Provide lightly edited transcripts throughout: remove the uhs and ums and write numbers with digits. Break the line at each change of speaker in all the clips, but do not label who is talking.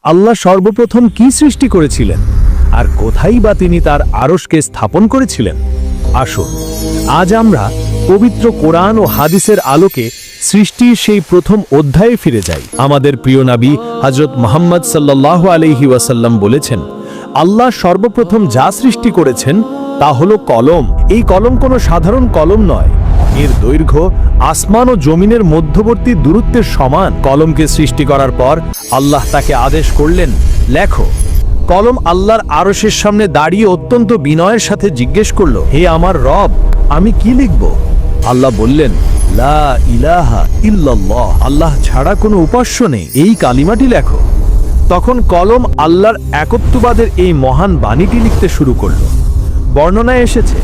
আল্লাহ সর্বপ্রথম কি সৃষ্টি করেছিলেন আর কোথায় বা তিনি তার আরশকে স্থাপন করেছিলেন? আসুন আজ আমরা পবিত্র কোরআন ও হাদিসের আলোকে সৃষ্টির সেই প্রথম অধ্যায়ে ফিরে যাই। আমাদের প্রিয় নবী হযরত মুহাম্মদ সাল্লাল্লাহু আলাইহি ওয়াসাল্লাম বলেছেন, আল্লাহ সর্বপ্রথম যা সৃষ্টি করেছেন তা হলো কলম। এই কলম কোনো সাধারণ কলম নয়, এর দৈর্ঘ্য আসমান ও জমিনের মধ্যবর্তী দূরত্বের সমান। কলমকে সৃষ্টি করার পর আল্লাহ তাকে আদেশ করলেন, লেখো। কলম আল্লাহর আরশের সামনে দাঁড়িয়ে অত্যন্ত বিনয়ের সাথে জিজ্ঞেস করল, হে আমার রব, আমি কি লিখব? আল্লাহ বললেন, লা ইলাহা ইল্লাল্লাহ, আল্লাহ ছাড়া কোনো উপাস্য নেই, এই কালিমাটি লেখো। তখন কলম আল্লাহর একত্ববাদের এই মহান বাণীটি লিখতে শুরু করল। বর্ণনায় এসেছে,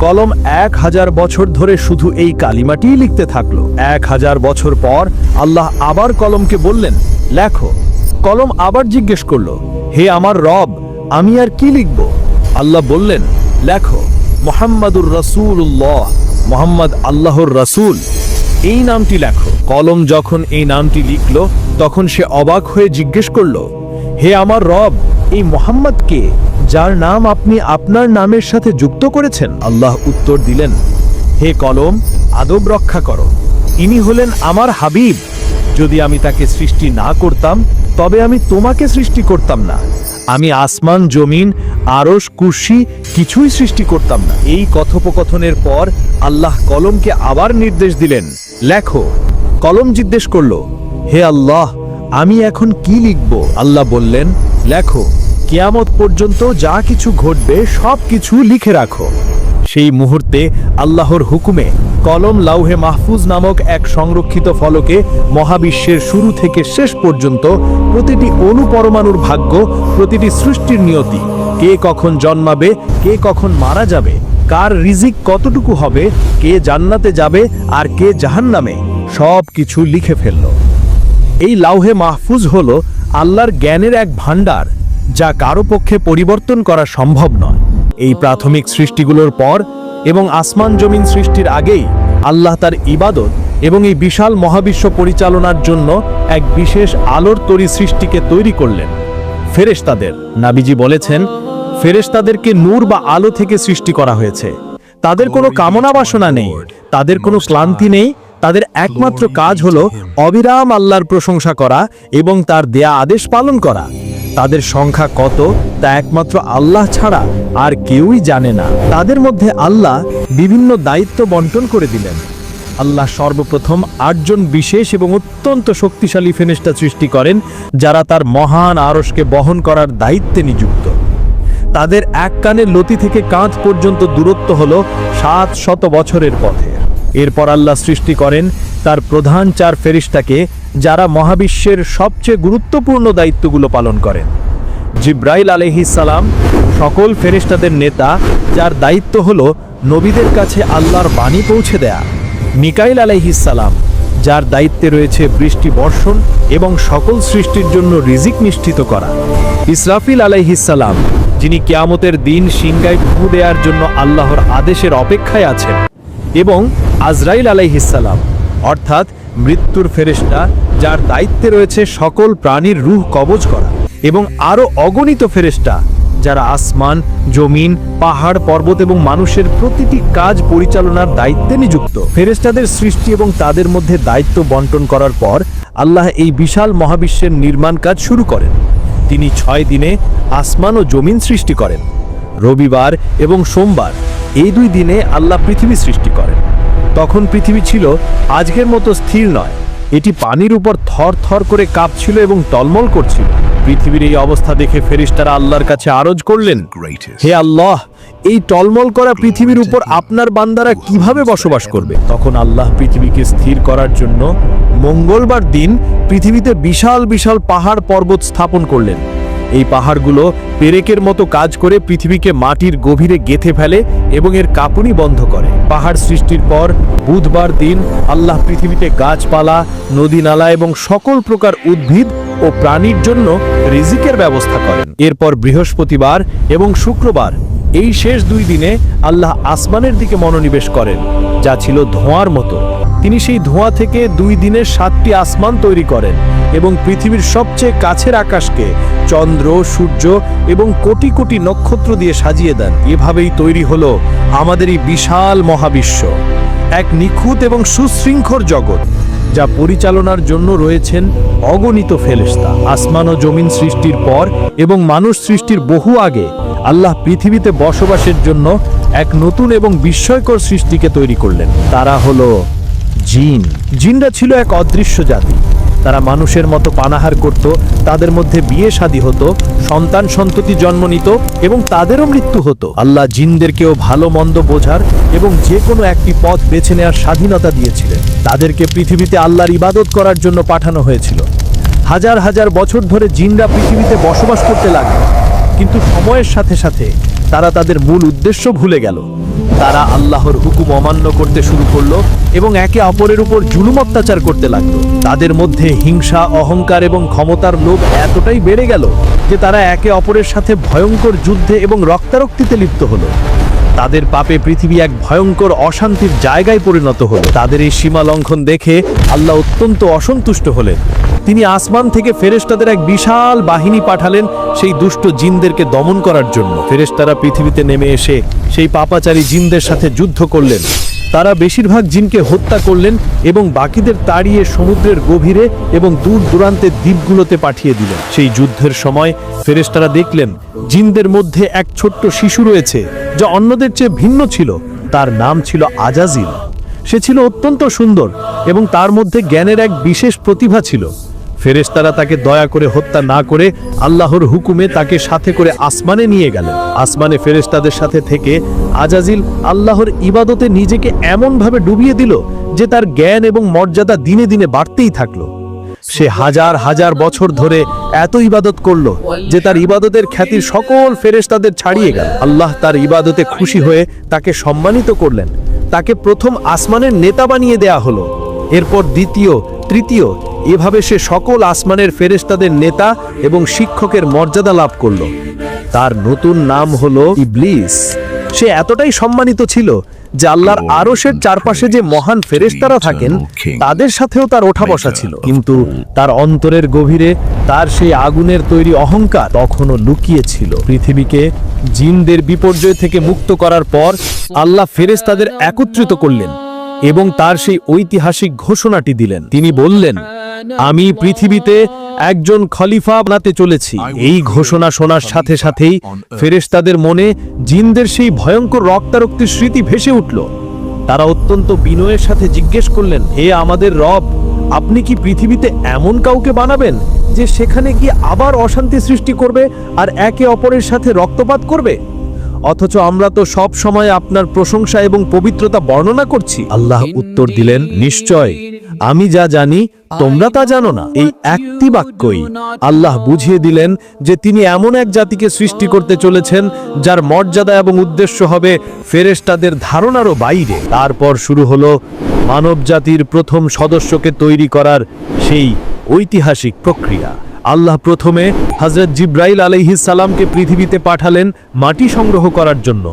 কলম 1000 বছর ধরে শুধু এই কালিমাটিই লিখতে থাকলো। 1000 বছর পর আল্লাহ আবার কলমকে বললেন, লেখো। কলম আবার জিজ্ঞেস করল, হে আমার রব, আমি আর কি লিখব? আল্লাহ বললেন, লেখো, মুহাম্মাদুর রাসূলুল্লাহ, মুহাম্মদ আল্লাহর রাসূল, এই নামটি লেখো। কলম যখন এই নামটি লিখল তখন সে অবাক হয়ে জিজ্ঞেস করল, হে আমার রব, এই মুহাম্মদ কে, যার নাম আপনি আপনার নামের সাথে যুক্ত করেছেন? আল্লাহ উত্তর দিলেন, হে কলম, আদব রক্ষা করো, ইনি হলেন আমার হাবিব। যদি আমি তাকে সৃষ্টি না করতাম তবে আমি তোমাকে সৃষ্টি করতাম না। আমি আসমান, জমিন, আরশ, কুরসি কিছুই সৃষ্টি করতাম না। এই কথোপকথনের পর আল্লাহ কলমকে আবার নির্দেশ দিলেন, লেখো। কলম জিজ্ঞেস করল, হে আল্লাহ, আমি এখন কি লিখব? আল্লাহ বললেন, লেখো, কিয়ামত পর্যন্ত যা কিছু ঘটবে সব কিছু লিখে রাখো। সেই মুহূর্তে আল্লাহর হুকুমে কলম লাউহে মাহফুজ নামক এক সংরক্ষিত ফলকে মহাবিশ্বের শুরু থেকে শেষ পর্যন্ত প্রতিটি অণু পরমাণুর ভাগ্য, প্রতিটি সৃষ্টির নিয়তি, কে কখন জন্মাবে, কে কখন মারা যাবে, কার রিজিক কতটুকু হবে, কে জান্নাতে যাবে আর কে জাহান্নামে, সব কিছু লিখে ফেলল। এই লাউহে মাহফুজ হলো আল্লাহর জ্ঞানের এক ভাণ্ডার, যা কারো পক্ষে পরিবর্তন করা সম্ভব নয়। এই প্রাথমিক সৃষ্টিগুলোর পর এবং আসমান জমিন সৃষ্টির আগেই আল্লাহ তার ইবাদত এবং এই বিশাল মহাবিশ্ব পরিচালনার জন্য এক বিশেষ আলোর তরি সৃষ্টিকে তৈরি করলেন, ফেরেশতাদের। নাবিজি বলেছেন, ফেরেশতাদেরকে নূর বা আলো থেকে সৃষ্টি করা হয়েছে। তাদের কোনো কামনা বাসনা নেই, তাদের কোনো ক্লান্তি নেই, তাদের একমাত্র কাজ হলো অবিরাম আল্লাহর প্রশংসা করা এবং তার দেয়া আদেশ পালন করা। তাদের সংখ্যা কত তা একমাত্র আল্লাহ ছাড়া আর কেউই জানে না। তাদের মধ্যে আল্লাহ বিভিন্ন দায়িত্ব বন্টন করে দিলেন। আল্লাহ সর্বপ্রথম 8 জন বিশেষ এবং অত্যন্ত শক্তিশালী ফেরেশতা সৃষ্টি করেন, যারা তার মহান আরশকে বহন করার দায়িত্বে নিযুক্ত। তাদের এক কানের লতি থেকে কাঁধ পর্যন্ত দূরত্ব হলো 700 বছরের পথে। এরপর আল্লাহ সৃষ্টি করেন তার প্রধান 4 ফেরেশতাকে, যারা মহাবিশ্বের সবচেয়ে গুরুত্বপূর্ণ দায়িত্বগুলো পালন করেন। জিব্রাইল আলাইহিস সালাম সকল ফেরেশতাদের নেতা, যার দায়িত্ব হলো নবীদের কাছে আল্লাহর বাণী পৌঁছে দেয়া। মিকাইল আলাইহিস সালাম, যার দায়িত্বে রয়েছে বৃষ্টি বর্ষণ এবং সকল সৃষ্টির জন্য রিজিক নিশ্চিত করা। ইসরাফিল আলাইহিস সালাম, যিনি কিয়ামতের দিন সিংহায় ফু দেওয়ার জন্য আল্লাহর আদেশের অপেক্ষায় আছেন। এবং আজরাইল আলাইহিস সালাম, অর্থাৎ মৃত্যুর ফেরেশতা, যার দায়িত্বে রয়েছে সকল প্রাণীর রূহ কবজ করা। এবং আরও অগণিত ফেরেশতা, যারা আসমান, জমিন, পাহাড়, পর্বত এবং মানুষের প্রতিটি কাজ পরিচালনার দায়িত্বে নিযুক্ত। ফেরেশতাদের সৃষ্টি এবং তাদের মধ্যে দায়িত্ব বন্টন করার পর আল্লাহ এই বিশাল মহাবিশ্বের নির্মাণ কাজ শুরু করেন। তিনি 6 দিনে আসমান ও জমিন সৃষ্টি করেন। রবিবার এবং সোমবার, এই 2 দিনে আল্লাহ পৃথিবী সৃষ্টি করেন। তখন পৃথিবী ছিল আজকের মতো স্থির নয়, এটি পানির উপর থর থর করে কাঁপছিল এবং টলমল করছিল। পৃথিবীর এই অবস্থা দেখে ফেরেশতারা আল্লাহর কাছে আরজ করলেন, হে আল্লাহ, এই টলমল করা পৃথিবীর উপর আপনার বান্দারা কিভাবে বসবাস করবে? তখন আল্লাহ পৃথিবীকে স্থির করার জন্য মঙ্গলবার দিন পৃথিবীতে বিশাল বিশাল পাহাড় পর্বত স্থাপন করলেন। এই পাহাড়গুলো পেরেকের মতো কাজ করে পৃথিবীকে মাটির গভীরে গেঁথে ফেলে এবং এর কাঁপুনি বন্ধ করে। পাহাড় সৃষ্টির পর বুধবার দিন আল্লাহ পৃথিবীতে গাছপালা, নদী নালা এবং সকল প্রকার উদ্ভিদ ও প্রাণীর জন্য রিজিকের ব্যবস্থা করেন। এরপর বৃহস্পতিবার এবং শুক্রবার এই শেষ 2 দিনে আল্লাহ আসমানের দিকে মনোনিবেশ করেন, যা ছিল ধোঁয়ার মতো। তিনি সেই ধোঁয়া থেকে 2 দিনের 7টি আসমান তৈরি করেন এবং পৃথিবীর সবচেয়ে কাছের আকাশকে চন্দ্র, সূর্য এবং কোটি কোটি নক্ষত্র দিয়ে সাজিয়ে দেন। এভাবেই তৈরি হলো আমাদের এই বিশাল মহাবিশ্ব, এক নিখুঁত এবং সুশৃঙ্খল জগৎ, যা পরিচালনার জন্য রয়েছেন অগণিত ফেরেশতা। আসমান ও জমিন সৃষ্টির পর এবং মানুষ সৃষ্টির বহু আগে আল্লাহ পৃথিবীতে বসবাসের জন্য এক নতুন এবং বিস্ময়কর সৃষ্টিকে তৈরি করলেন। তারা হলো জিন। জিনরা ছিল এক অদৃশ্য জাতি। তারা মানুষের মতো পানাহার করত, তাদের মধ্যে বিয়ে শাদী হতো, সন্তান সন্ততি জন্ম নিত এবং তাদেরও মৃত্যু হতো। আল্লাহ জিনদেরকেও ভালো মন্দ বোঝার এবং যে কোনো একটি পথ বেছে নেওয়ার স্বাধীনতা দিয়েছিলেন। তাদেরকে পৃথিবীতে আল্লাহর ইবাদত করার জন্য পাঠানো হয়েছিল। হাজার হাজার বছর ধরে জিনরা পৃথিবীতে বসবাস করতে লাগলো, কিন্তু সময়ের সাথে সাথে তারা তাদের মূল উদ্দেশ্য ভুলে গেল। তারা আল্লাহর হুকুম অমান্য করতে শুরু করলো এবং একে অপরের উপর জুলুম অত্যাচার করতে লাগলো। তাদের মধ্যে হিংসা, অহংকার এবং ক্ষমতার লোভ এতটাই বেড়ে গেল যে তারা একে অপরের সাথে ভয়ঙ্কর যুদ্ধে এবং রক্তারক্তিতে লিপ্ত হলো। তাদের পাপে পৃথিবী এক ভয়ঙ্কর অশান্তির জায়গায় পরিণত হলো। তাদের এই সীমা লঙ্ঘন দেখে আল্লাহ অত্যন্ত অসন্তুষ্ট হলেন। তিনি আসমান থেকে ফেরেশতাদের এক বিশাল বাহিনী পাঠালেন সেই দুষ্ট জিনদেরকে দমন করার জন্য। ফেরেশতারা পৃথিবীতে নেমে এসে সেই পাপাচারী জিনদের সাথে যুদ্ধ করলেন। তারা বেশিরভাগ জিনকে হত্যা করলেন এবং বাকিদের তাড়িয়ে সমুদ্রের গভীরে এবং দূর দূরান্তের দ্বীপগুলোতে পাঠিয়ে দিলেন। সেই যুদ্ধের সময় ফেরেশতারা দেখলেন জিনদের মধ্যে এক ছোট্ট শিশু রয়েছে, যা অন্যদের চেয়ে ভিন্ন ছিল। তার নাম ছিল আজাজিল। সে ছিল অত্যন্ত সুন্দর এবং তার মধ্যে জ্ঞানের এক বিশেষ প্রতিভা ছিল। ফেরেশতারা তাকে দয়া করে হত্যা না করে আল্লাহর হুকুমে তাকে সাথে করে আসমানে নিয়ে গেলেন। আসমানে ফেরেশতাদের সাথে থেকে আজাজিল আল্লাহর ইবাদতে নিজেকে এমনভাবে ডুবিয়ে দিল যে তার জ্ঞান এবং মর্যাদা দিনে দিনে বাড়তেই থাকলো। সে হাজার হাজার বছর ধরে এত ইবাদত করলো যে তার ইবাদতের খ্যাতি সকল ফেরেশতাদের ছাড়িয়ে গেল। আল্লাহ তার ইবাদতে খুশি হয়ে তাকে সম্মানিত করলেন। তাকে প্রথম আসমানের নেতা বানিয়ে দেয়া হলো, এরপর দ্বিতীয়, তৃতীয়, এভাবে সে সকল আসমানের ফেরেশতাদের নেতা এবং শিক্ষকের মর্যাদা লাভ করল। তার নতুন নাম হলো ইবলিস। সে এতটাই সম্মানিত ছিল যে আল্লাহর আরশের চারপাশে যে মহান ফেরেশতারা থাকেন তাদের সাথেও তার ওঠা বসা ছিল। কিন্তু তার অন্তরের গভীরে তার সেই আগুনের তৈরি অহংকার তখনও লুকিয়ে ছিল। পৃথিবীকে জিনদের বিপর্যয় থেকে মুক্ত করার পর আল্লাহ ফেরেশতাদের একত্রিত করলেন এবং তার সেই ঐতিহাসিক ঘোষণাটি দিলেন। তিনি বললেন, আমি পৃথিবীতে একজন খলিফা বানাতে চলেছি। এই ঘোষণা শোনার সাথে সাথেই ফেরেশতাদের মনে জিনদের সেই ভয়ঙ্কর রক্তারক্তির স্মৃতি ভেসে উঠল। তারা অত্যন্ত বিনয়ের সাথে জিজ্ঞেস করলেন, হে আমাদের রব, আপনি কি পৃথিবীতে এমন কাউকে বানাবেন যে সেখানে গিয়ে আবার অশান্তি সৃষ্টি করবে আর একে অপরের সাথে রক্তপাত করবে? অথচ আমরা তো সব সময় আপনার প্রশংসা এবং পবিত্রতা বর্ণনা করছি। আল্লাহ উত্তর দিলেন, নিশ্চয় আমি যা জানি তোমরা তা জানো না। এই একটি বাক্যই আল্লাহ বুঝিয়ে দিলেন যে তিনি এমন এক জাতিকে সৃষ্টি করতে চলেছেন যার মর্যাদা এবং উদ্দেশ্য হবে ফেরেশতাদের ধারণারও বাইরে। তারপর শুরু হলো মানব জাতির প্রথম সদস্যকে তৈরি করার সেই ঐতিহাসিক প্রক্রিয়া। আল্লাহ প্রথমে হযরত জিব্রাইল আলাইহিস সালামকে পৃথিবীতে পাঠালেন মাটি সংগ্রহ করার জন্য।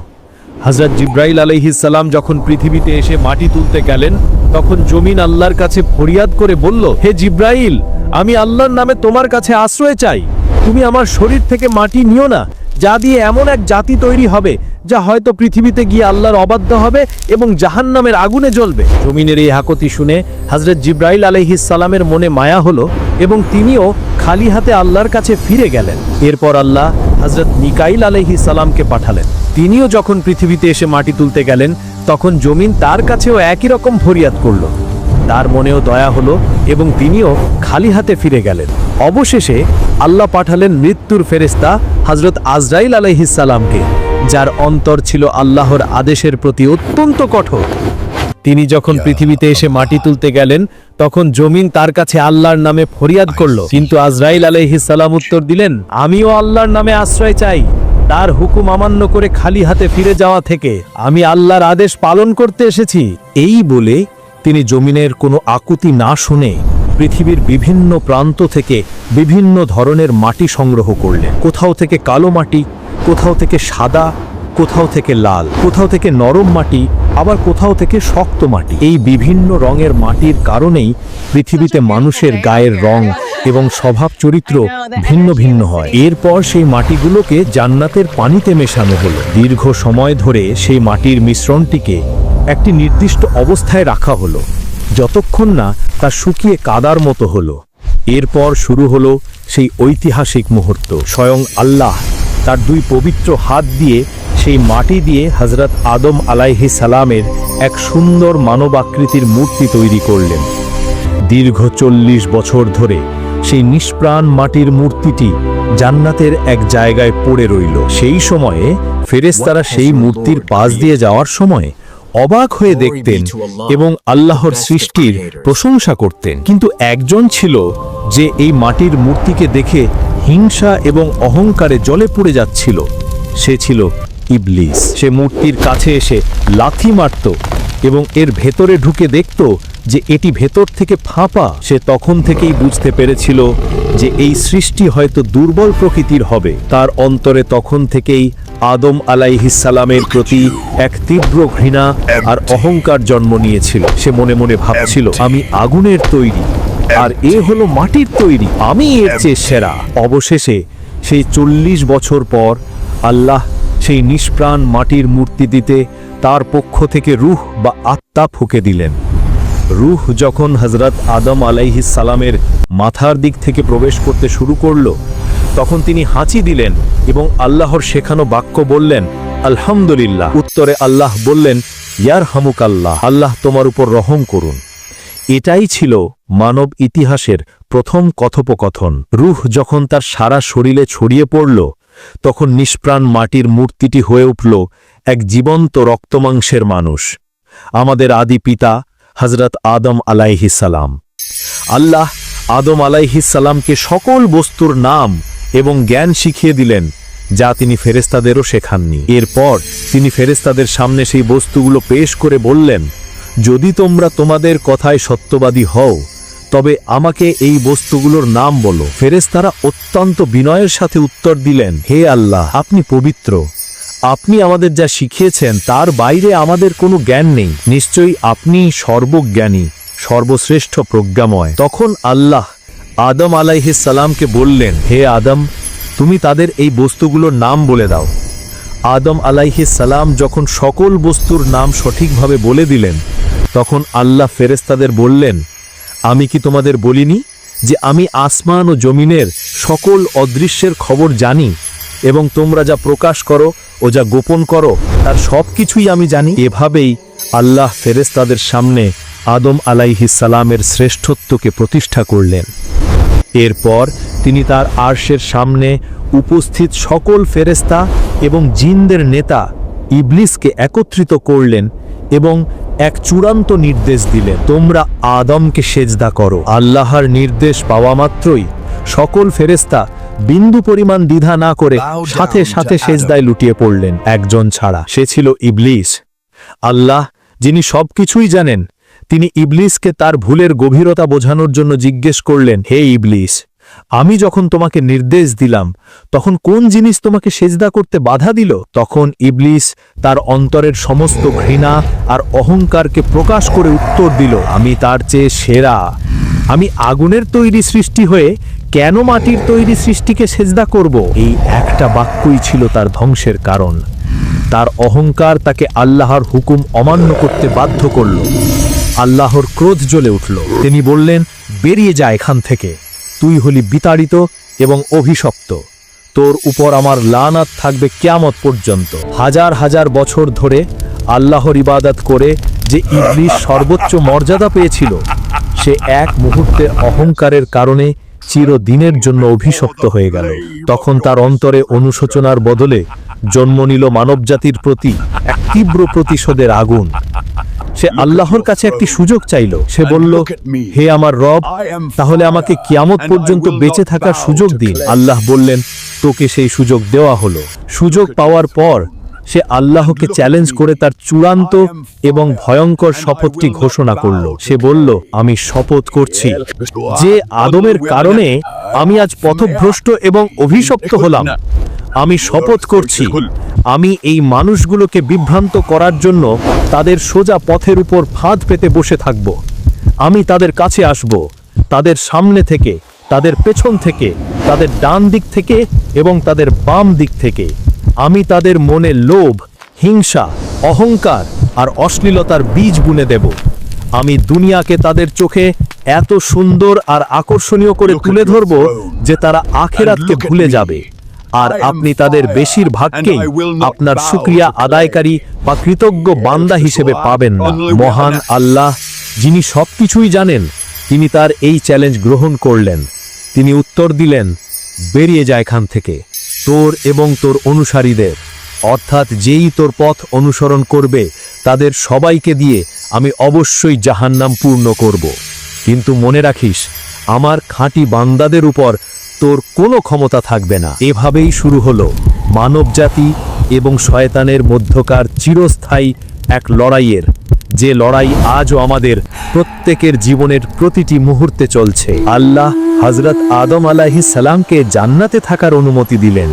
হযরত জিব্রাইল আলাইহিস সালাম যখন পৃথিবীতে এসে মাটি তুলতে গেলেন, তখন জমিন আল্লাহর কাছে ফরিয়াদ করে বলল, হে জিব্রাইল, আমি আল্লাহর নামে তোমার কাছে আশ্রয় চাই। তুমি আমার শরীর থেকে মাটি নিও না, যা দিয়ে এমন এক জাতি তৈরি হবে যা হয়তো পৃথিবীতে গিয়ে আল্লাহর অবাধ্য হবে এবং জাহান্নামের আগুনে জ্বলবে। জমিনের এই হাকতি শুনে হযরত জিব্রাইল আলাইহিস সালামের মনে মায়া হলো এবং তিনিও খালি হাতে আল্লাহর কাছে ফিরে গেলেন। এরপর আল্লাহ হযরত মিকাইল আলাইহিস সালামকে পাঠালেন। তিনিও যখন পৃথিবীতে এসে মাটি তুলতে গেলেন, তখন জমিন তার কাছেও একই রকম ফরিয়াদ করল। তার মনেও দয়া হলো এবং তিনিও খালি হাতে ফিরে গেলেন। অবশেষে আল্লাহ পাঠালেন মৃত্যুর ফেরেশতা হযরত আজরাইল আলাইহিস সালামকে, যার অন্তর ছিল আল্লাহর আদেশের প্রতি অত্যন্ত কঠোর। তিনি যখন পৃথিবীতে এসে মাটি তুলতে গেলেন, তখন জমিন তার কাছে আল্লাহর নামে ফরিয়াদ করল। কিন্তু আজরাইল আলাইহিস সালাম উত্তর দিলেন, আমিও আল্লাহর নামে আশ্রয় চাই। তার হুকুম অমান্য করে খালি হাতে ফিরে যাওয়া থেকে আমি আল্লাহর আদেশ পালন করতে এসেছি। এই বলে তিনি জমিনের কোনো আকুতি না শুনে পৃথিবীর বিভিন্ন প্রান্ত থেকে বিভিন্ন ধরনের মাটি সংগ্রহ করলেন। কোথাও থেকে কালো মাটি, কোথাও থেকে সাদা, কোথাও থেকে লাল, কোথাও থেকে নরম মাটি, আবার কোথাও থেকে শক্ত মাটি। এই বিভিন্ন রঙের মাটির কারণেই পৃথিবীতে মানুষের গায়ের রং এবং স্বভাব চরিত্র ভিন্ন ভিন্ন হয়। এরপর সেই মাটিগুলোকে জান্নাতের পানিতে মেশানো হলো। দীর্ঘ সময় ধরে সেই মাটির মিশ্রণটিকে একটি নির্দিষ্ট অবস্থায় রাখা হলো, যতক্ষণ না তা শুকিয়ে কাদার মতো হলো। এরপর শুরু হলো সেই ঐতিহাসিক মুহূর্ত। স্বয়ং আল্লাহ তার দুই পবিত্র হাত দিয়ে সেই মাটি দিয়ে হযরত আদম আলাইহিস সালামের এক সুন্দর মানবাকৃতির মূর্তি তৈরি করলেন। দীর্ঘ 40 বছর ধরে সেই নিষ্প্রাণ মাটির মূর্তিটি জান্নাতের এক জায়গায় পড়ে রইল। সেই সময়ে ফেরেশতারা সেই মূর্তির পাশ দিয়ে যাওয়ার সময় অবাক হয়ে দেখতেন এবং আল্লাহর সৃষ্টির প্রশংসা করতেন। কিন্তু একজন ছিল যে এই মাটির মূর্তিকে দেখে হিংসা এবং অহংকারে জ্বলে পুড়ে যাচ্ছিল। সে ছিল ইবলিস। সে মূর্তির কাছে এসে লাথি মারত এবং এর ভেতরে ঢুকে দেখত যে এটি ভেতর থেকে ফাঁপা। সে তখন থেকেই বুঝতে পেরেছিল যে এই সৃষ্টি হয়তো দুর্বল প্রকৃতির হবে। তার অন্তরে তখন থেকেই আদম আলাইহিস সালামের প্রতি এক তীব্র ঘৃণা আর অহংকার জন্ম নিয়েছিল। সে মনে মনে ভাবছিল, আমি আগুনের তৈরি আর এ হলো মাটির তৈরি, আমি এর চেয়ে সেরা। অবশেষে সেই 40 বছর পর আল্লাহ সেই নিষ্প্রাণ মাটির মূর্তি দিতে তার পক্ষ থেকে রূহ বা আত্মা ফুঁকে দিলেন। রূহ যখন হযরত আদম আলাইহিস সালামের মাথার দিক থেকে প্রবেশ করতে শুরু করল, তখন তিনি হাঁচি দিলেন এবং আল্লাহর শেখানো বাক্য বললেন, আলহামদুলিল্লাহ। উত্তরে আল্লাহ বললেন, ইয়ারহামুকাল্লাহ, আল্লাহ তোমার উপর রহম করুন। এটাই ছিল মানব ইতিহাসের প্রথম কথোপকথন। রূহ যখন তার সারা শরীরে ছড়িয়ে পড়ল, তখন নিষ্প্রাণ মাটির মূর্তিটি হয়ে উঠল এক জীবন্ত রক্তমাংসের মানুষ, আমাদের আদি পিতা হযরত আদম আলাইহিস সালাম। আল্লাহ আদম আলাইহিস সালামকে সকল বস্তুর নাম এবং জ্ঞান শিখিয়ে দিলেন, যা তিনি ফেরেশতাদেরও শেখাননি। এরপর তিনি ফেরেশতাদের সামনে সেই বস্তুগুলো পেশ করে বললেন, যদি তোমরা তোমাদের কথায় সত্যবাদী হও তবে আমাকে এই বস্তুগুলোর নাম বলো। ফেরেশতারা অত্যন্ত বিনয়ের সাথে উত্তর দিলেন, হে আল্লাহ, আপনি পবিত্র, আপনি আমাদের যা শিখিয়েছেন তার বাইরে আমাদের কোনো জ্ঞান নেই। নিশ্চয়ই আপনি সর্বজ্ঞানী, সর্বশ্রেষ্ঠ প্রজ্ঞাময়। তখন আল্লাহ আদম আলাইহিস সালামকে বললেন, হে আদম, তুমি তাদের এই বস্তুগুলোর নাম বলে দাও। আদম আলাইহিস সালাম যখন সকল বস্তুর নাম সঠিকভাবে বলে দিলেন, তখন আল্লাহ ফেরেশতাদের বললেন, আমি কি তোমাদের বলিনি যে আমি আসমান ও জমিনের সকল অদৃশ্যের খবর জানি এবং তোমরা যা প্রকাশ করো ও যা গোপন করো তার সব কিছুই আমি জানি। এভাবেই আল্লাহ ফেরেশতাদের সামনে আদম আলাইহিস সালামের শ্রেষ্ঠত্বকে প্রতিষ্ঠা করলেন। এরপর তিনি তার আরশের সামনে উপস্থিত সকল ফেরেশতা এবং জিনদের নেতা ইবলিসকে একত্রিত করলেন এবং এক চূড়ান্ত নির্দেশ দিলেন, তোমরা আদমকে সেজদা করো। আল্লাহর নির্দেশ পাওয়া মাত্রই সকল ফেরেশতা বিন্দু পরিমাণ দ্বিধা না করে সাথে সাথে সেজদায় লুটিয়ে পড়লেন, একজন ছাড়া, সে ছিল ইবলিস। আল্লাহ, যিনি সবকিছুই জানেন, তিনি ইবলিসকে তার ভুলের গভীরতা বোঝানোর জন্য জিজ্ঞেস করলেন, হে ইবলিস, আমি যখন তোমাকে নির্দেশ দিলাম তখন কোন জিনিস তোমাকে সেজদা করতে বাধা দিল? তখন ইবলিস তার অন্তরের সমস্ত ঘৃণা আর অহংকারকে প্রকাশ করে উত্তর দিল, আমি তার চেয়ে সেরা। আমি আগুনের তৈরি সৃষ্টি হয়ে কেন মাটির তৈরি সৃষ্টিকে সেজদা করব? এই একটা বাক্যই ছিল তার ধ্বংসের কারণ। তার অহংকার তাকে আল্লাহর হুকুম অমান্য করতে বাধ্য করল। আল্লাহর ক্রোধ জ্বলে উঠল। তিনি বললেন, বেরিয়ে যা এখান থেকে, তুই হলি বিতাড়িত এবং অভিশপ্ত, তোর উপর আমার লানাত থাকবে কিয়ামত পর্যন্ত। হাজার হাজার বছর ধরে আল্লাহর ইবাদত করে যে ইবলিস সর্বোচ্চ মর্যাদা পেয়েছিল, সে এক মুহূর্তের অহংকারের কারণে চিরদিনের জন্য অভিশপ্ত হয়ে গেল। তখন তার অন্তরে অনুশোচনার বদলে জন্ম নিল মানবজাতির প্রতি এক তীব্র প্রতিশোধের আগুন। সে আল্লাহর কাছে একটি সুযোগ চাইল। সে বলল, হে আমার রব, তাহলে আমাকে কিয়ামত পর্যন্ত বেঁচে থাকার সুযোগ দিন। আল্লাহ বললেন, তোকে সেই সুযোগ দেওয়া হলো। সুযোগ পাওয়ার পর সে আল্লাহকে চ্যালেঞ্জ করে তার চূড়ান্ত এবং ভয়ঙ্কর শপথটি ঘোষণা করল। সে বলল, আমি শপথ করছি যে আদমের কারণে আমি আজ পথভ্রষ্ট এবং অভিশপ্ত হলাম। আমি শপথ করছি আমি এই মানুষগুলোকে বিভ্রান্ত করার জন্য তাদের সোজা পথের উপর ফাঁদ পেতে বসে থাকব। আমি তাদের কাছে আসব, তাদের সামনে থেকে, তাদের পেছন থেকে, তাদের ডান দিক থেকে এবং তাদের বাম দিক থেকে। আমি তাদের মনে লোভ, হিংসা, অহংকার আর অশ্লীলতার বীজ বুনে দেব। আমি দুনিয়াকে তাদের চোখে এত সুন্দর আর আকর্ষণীয় করে তুলে ধরব যে তারা আখিরাতকে ভুলে যাবে। আর আপনি তাদের বেশিরভাগকেই আপনার শুকরিয়া আদায়কারী বা কৃতজ্ঞ বান্দা হিসেবে পাবেন না। মহান আল্লাহ, যিনি সবকিছুই জানেন, তিনি তার এই চ্যালেঞ্জ গ্রহণ করলেন। তিনি উত্তর দিলেন, বেরিয়ে যায় এখান থেকে, তোর এবং তোর অনুসারীদের, অর্থাৎ যেই তোর পথ অনুসরণ করবে তাদের সবাইকে দিয়ে আমি অবশ্যই জাহান্নাম পূর্ণ করব। কিন্তু মনে রাখিস, আমার খাঁটি বান্দাদের উপর তোর কোনো ক্ষমতা থাকবে না। এভাবেই শুরু হলো মানবজাতি এবং শয়তানের মধ্যকার চিরস্থায়ী এক লড়াইয়ের, যে লড়াই আজও আমাদের প্রত্যেকের জীবনের প্রতিটি মুহূর্তে চলছে। আল্লাহ হযরত আদম আলাইহিস সালামকে জান্নাতে থাকার অনুমতি দিলেন।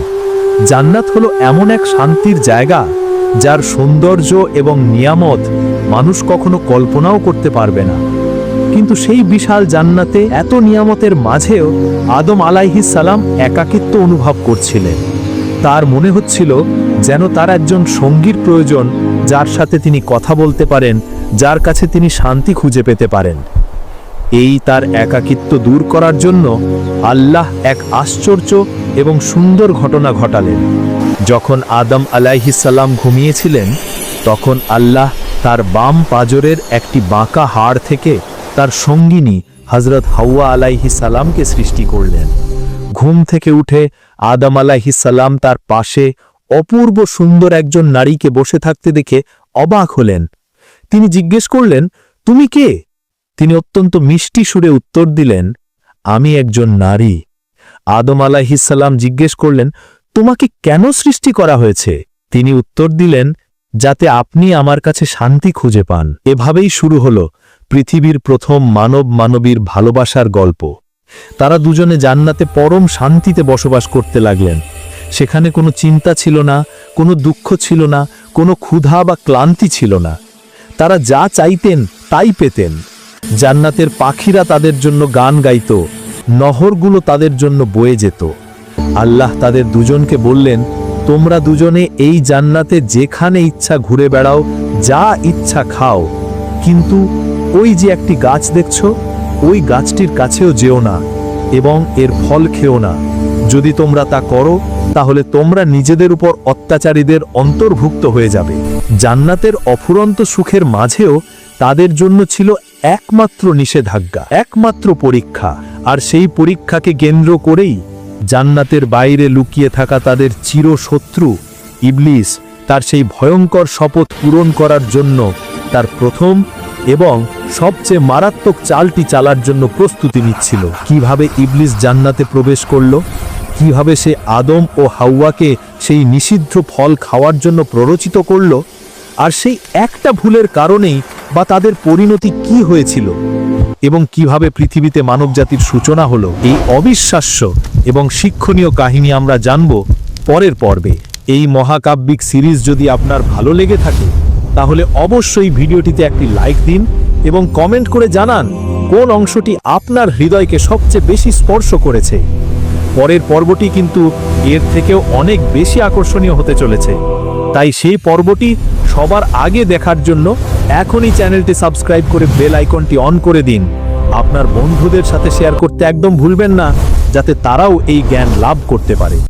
জান্নাত হলো এমন এক শান্তির জায়গা যার সৌন্দর্য এবং নিয়ামত মানুষ কখনো কল্পনাও করতে পারবে না। কিন্তু সেই বিশাল জান্নাতে এত নিয়ামতের মাঝেও আদম আলাইহিস সালাম একাকিত্ব অনুভব করছিলেন। তার মনে হচ্ছিল যেন তার একজন সঙ্গীর প্রয়োজন, যার সাথে তিনি কথা বলতে পারেন, যার কাছে তিনি শান্তি খুঁজে পেতে পারেন। এই তার একাকিত্ব দূর করার জন্য আল্লাহ এক আশ্চর্য এবং সুন্দর ঘটনা ঘটালেন। যখন আদম আলাইহিস সালাম ঘুমিয়েছিলেন, তখন আল্লাহ তার বাম পাজরের একটি বাঁকা হাড় থেকে তার সঙ্গিনী হযরত হাওয়া আলাইহিস সালামকে সৃষ্টি করলেন। ঘুম থেকে উঠে আদম আলাইহিস সালাম তার পাশে অপূর্ব সুন্দর একজন নারীকে বসে থাকতে দেখে অবাক হলেন। তিনি জিজ্ঞেস করলেন, তুমি কে? তিনি অত্যন্ত মিষ্টি সুরে উত্তর দিলেন, আমি একজন নারী। আদম আলাইহিস সালাম জিজ্ঞেস করলেন, তোমাকে কেন সৃষ্টি করা হয়েছে? তিনি উত্তর দিলেন, যাতে আপনি আমার কাছে শান্তি খুঁজে পান। এভাবেই শুরু হলো পৃথিবীর প্রথম মানব মানবীর ভালোবাসার গল্প। তারা দুজনে জান্নাতে পরম শান্তিতে বসবাস করতে লাগলেন। সেখানে কোনো চিন্তা ছিল না, কোনো দুঃখ ছিল না, কোনো ক্ষুধা বা ক্লান্তি ছিল না। তারা যা চাইতেন তাই পেতেন। জান্নাতের পাখিরা তাদের জন্য গান গাইত, নহরগুলো তাদের জন্য বয়ে যেত। আল্লাহ তাদের দুজনকে বললেন, তোমরা দুজনে এই জান্নাতে যেখানে ইচ্ছা ঘুরে বেড়াও, যা ইচ্ছা খাও, কিন্তু ওই যে একটি গাছ দেখছো, ওই গাছটির কাছেও যেও না এবং এর ফল খেও না। যদি তোমরা তা করো, তাহলে তোমরা নিজেদের উপর অত্যাচারীদের অন্তর্ভুক্ত হয়ে যাবে। জান্নাতের অফুরন্ত সুখের মাঝেও তাদের জন্য ছিল একমাত্র নিষেধাজ্ঞা, একমাত্র পরীক্ষা। আর সেই পরীক্ষাকে কেন্দ্র করেই জান্নাতের বাইরে লুকিয়ে থাকা তাদের চিরশত্রু ইবলিস তার সেই ভয়ঙ্কর শপথ পূরণ করার জন্য তার প্রথম এবং সবচেয়ে মারাত্মক চালটি চালার জন্য প্রস্তুতি নিচ্ছিল। কিভাবে ইবলিস জান্নাতে প্রবেশ করল, কিভাবে সে আদম ও হাওয়াকে সেই নিষিদ্ধ ফল খাওয়ার জন্য প্ররোচিত করল, আর সেই একটা ভুলের কারণেই বা তাদের পরিণতি কি হয়েছিল, এবং কিভাবে পৃথিবীতে মানবজাতির সূচনা হলো, এই অবিশ্বাস্য এবং শিক্ষণীয় কাহিনী আমরা জানব পরের পর্বে। এই মহাকাব্যিক সিরিজ যদি আপনার ভালো লেগে থাকে, তাহলে অবশ্যই ভিডিওটিতে একটি লাইক দিন এবং কমেন্ট করে জানান কোন অংশটি আপনার হৃদয়কে সবচেয়ে বেশি স্পর্শ করেছে। পরের পর্বটি কিন্তু এর থেকেও অনেক বেশি আকর্ষণীয় হতে চলেছে। তাই সেই পর্বটি সবার আগে দেখার জন্য এখনই চ্যানেলটি সাবস্ক্রাইব করে বেল আইকনটি অন করে দিন। আপনার বন্ধুদের সাথে শেয়ার করতে একদম ভুলবেন না, যাতে তারাও এই জ্ঞান লাভ করতে পারে।